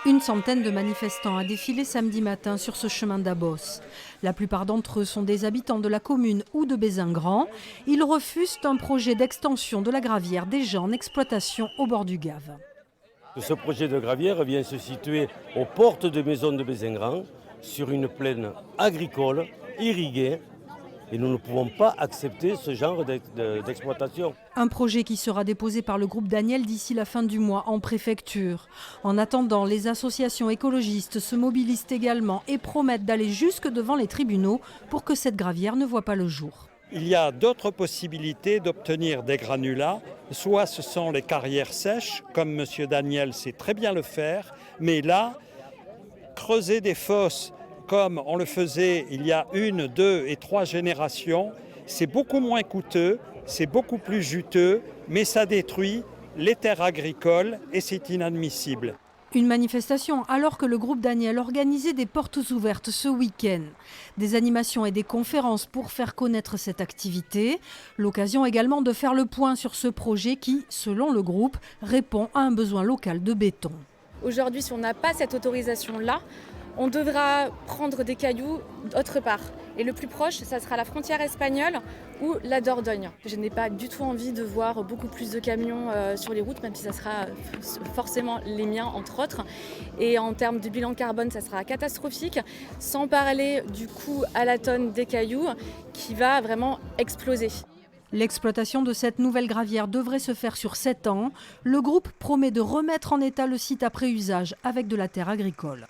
Une centaine de manifestants a défilé samedi matin sur ce chemin d'Abos. La plupart d'entre eux sont des habitants de la commune ou de Bézingrand. Ils refusent un projet d'extension de la gravière déjà en exploitation au bord du Gave. Ce projet de gravière vient se situer aux portes de Maisons de Bézingrand, sur une plaine agricole, irriguée, et nous ne pouvons pas accepter ce genre d'exploitation. Un projet qui sera déposé par le groupe Daniel d'ici la fin du mois en préfecture. En attendant, les associations écologistes se mobilisent également et promettent d'aller jusque devant les tribunaux pour que cette gravière ne voit pas le jour. Il y a d'autres possibilités d'obtenir des granulats. Soit ce sont les carrières sèches, comme M. Daniel sait très bien le faire, mais là, creuser des fosses comme on le faisait il y a 1, 2 et 3 générations, c'est beaucoup moins coûteux, c'est beaucoup plus juteux, mais ça détruit les terres agricoles et c'est inadmissible. Une manifestation alors que le groupe Daniel organisait des portes ouvertes ce week-end. Des animations et des conférences pour faire connaître cette activité. L'occasion également de faire le point sur ce projet qui, selon le groupe, répond à un besoin local de béton. Aujourd'hui, si on n'a pas cette autorisation-là, on devra prendre des cailloux autre part. Et le plus proche, ça sera la frontière espagnole ou la Dordogne. Je n'ai pas du tout envie de voir beaucoup plus de camions sur les routes, même si ça sera forcément les miens, entre autres. Et en termes de bilan carbone, ça sera catastrophique, sans parler du coût à la tonne des cailloux qui va vraiment exploser. L'exploitation de cette nouvelle gravière devrait se faire sur 7 ans. Le groupe promet de remettre en état le site après usage avec de la terre agricole.